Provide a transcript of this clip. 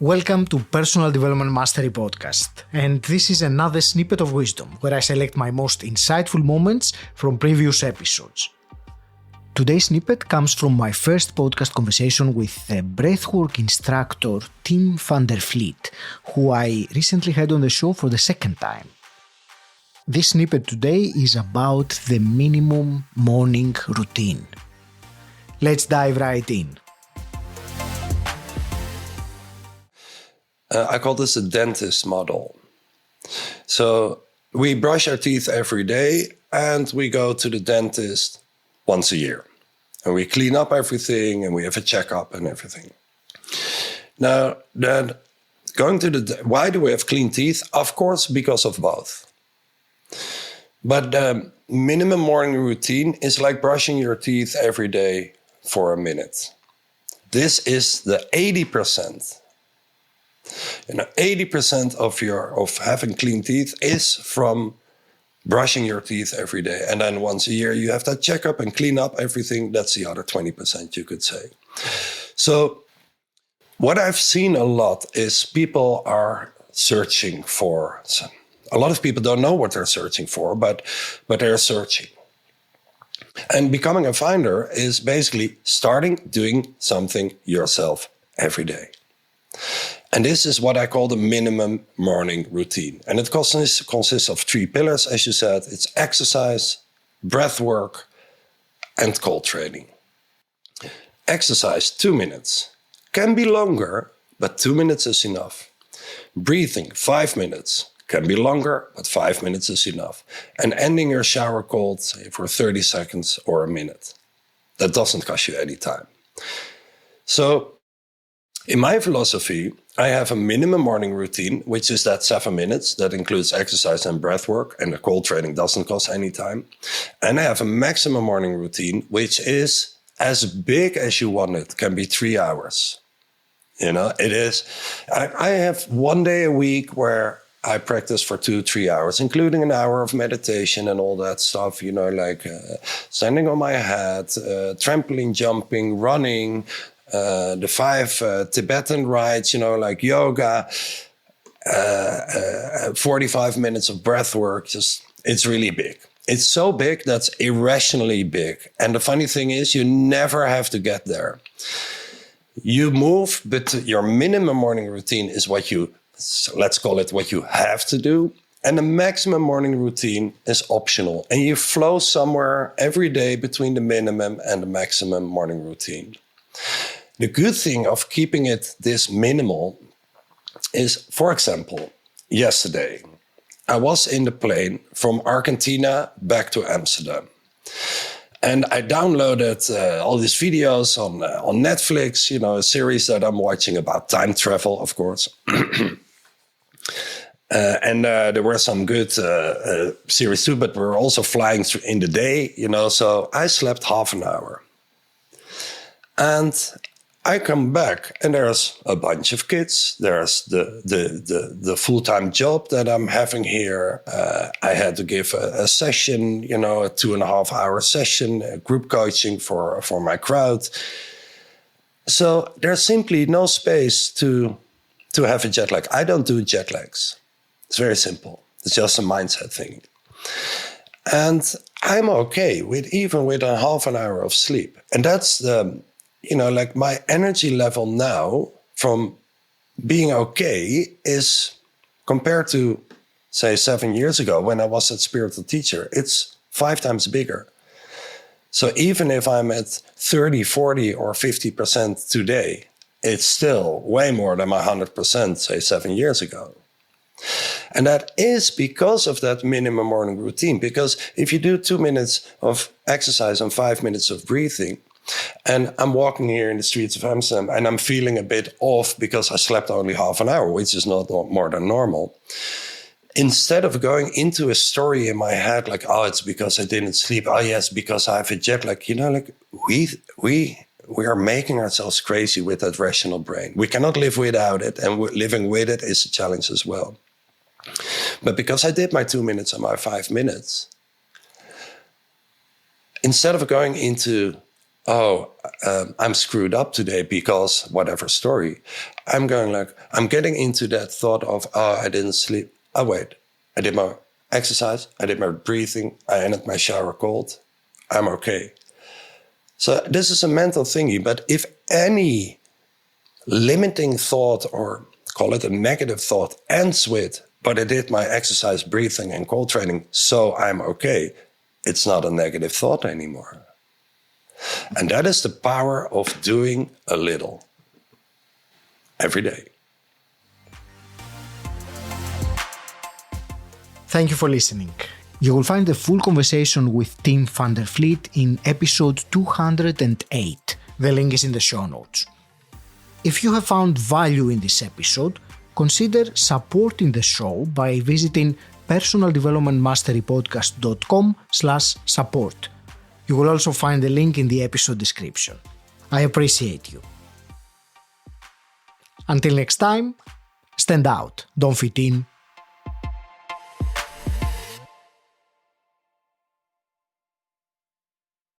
Welcome to Personal Development Mastery Podcast, and this is another snippet of wisdom where I select my most insightful moments from previous episodes. Today's snippet comes from my first podcast conversation with the breathwork instructor Tim van der Vliet, who I recently had on the show for the second time. This snippet today is about the minimum morning routine. Let's dive right in. I call this a dentist model. So we brush our teeth every day and we go to the dentist once a year. And we clean up everything and we have a checkup and everything. Now, then why do we have clean teeth? Of course, because of both. But the minimum morning routine is like brushing your teeth every day for a minute. This is the 80%. 80% of having clean teeth is from brushing your teeth every day. And then once a year, you have that checkup and clean up everything. That's the other 20%, you could say. So what I've seen a lot is people are searching for. A lot of people don't know what they're searching for, but they're searching. And becoming a finder is basically starting doing something yourself every day. And this is what I call the minimum morning routine. And it consists of 3 pillars, as you said. It's exercise, breath work, and cold training. Exercise, 2 minutes. Can be longer, but 2 minutes is enough. Breathing, 5 minutes. Can be longer, but 5 minutes is enough. And ending your shower cold, say, for 30 seconds or a minute. That doesn't cost you any time. So, in my philosophy, I have a minimum morning routine, which is that 7 minutes. That includes exercise and breath work, and the cold training doesn't cost any time. And I have a maximum morning routine, which is as big as you want it. Can be 3 hours. It is. I have 1 day a week where I practice for 2-3 hours, including an hour of meditation and all that stuff, like standing on my head, trampoline jumping, running, the 5 Tibetan rites, like yoga, 45 minutes of breath work. It's really big. It's so big that's irrationally big. And the funny thing is, you never have to get there. You move, but your minimum morning routine is let's call it what you have to do. And the maximum morning routine is optional. And you flow somewhere every day between the minimum and the maximum morning routine. The good thing of keeping it this minimal is, for example, yesterday, I was in the plane from Argentina back to Amsterdam. And I downloaded all these videos on Netflix, a series that I'm watching about time travel, of course. And there were some good series too, but we were also flying in the day, so I slept half an hour. And I come back and there's a bunch of kids. There's the full-time job that I'm having here. I had to give a session, a 2.5-hour session, group coaching for my crowd. So there's simply no space to have a jet lag. I don't do jet lags. It's very simple. It's just a mindset thing. And I'm okay even with a half an hour of sleep. And that's my energy level now from being okay is compared to, say, 7 years ago when I was a spiritual teacher, it's 5 times bigger. So even if I'm at 30, 40 or 50% today, it's still way more than my 100%, say, 7 years ago. And that is because of that minimum morning routine. Because if you do 2 minutes of exercise and 5 minutes of breathing, and I'm walking here in the streets of Amsterdam and I'm feeling a bit off because I slept only half an hour, which is not more than normal. Instead of going into a story in my head like, oh, it's because I didn't sleep. Oh, yes, because I have a jet lag. We are making ourselves crazy with that rational brain. We cannot live without it, and living with it is a challenge as well. But because I did my 2 minutes and my 5 minutes, instead of going into I'm screwed up today because whatever story, I'm getting into that thought of, I didn't sleep. Oh, wait, I did my exercise. I did my breathing. I ended my shower cold. I'm okay. So this is a mental thingy. But if any limiting thought, or call it a negative thought, ends with, but I did my exercise, breathing, and cold training, so I'm okay, it's not a negative thought anymore. And that is the power of doing a little every day. Thank you for listening. You will find the full conversation with Tim van der Vliet in episode 208. The link is in the show notes. If you have found value in this episode, consider supporting the show by visiting personaldevelopmentmasterypodcast.com/support. You will also find the link in the episode description. I appreciate you. Until next time, stand out, don't fit in,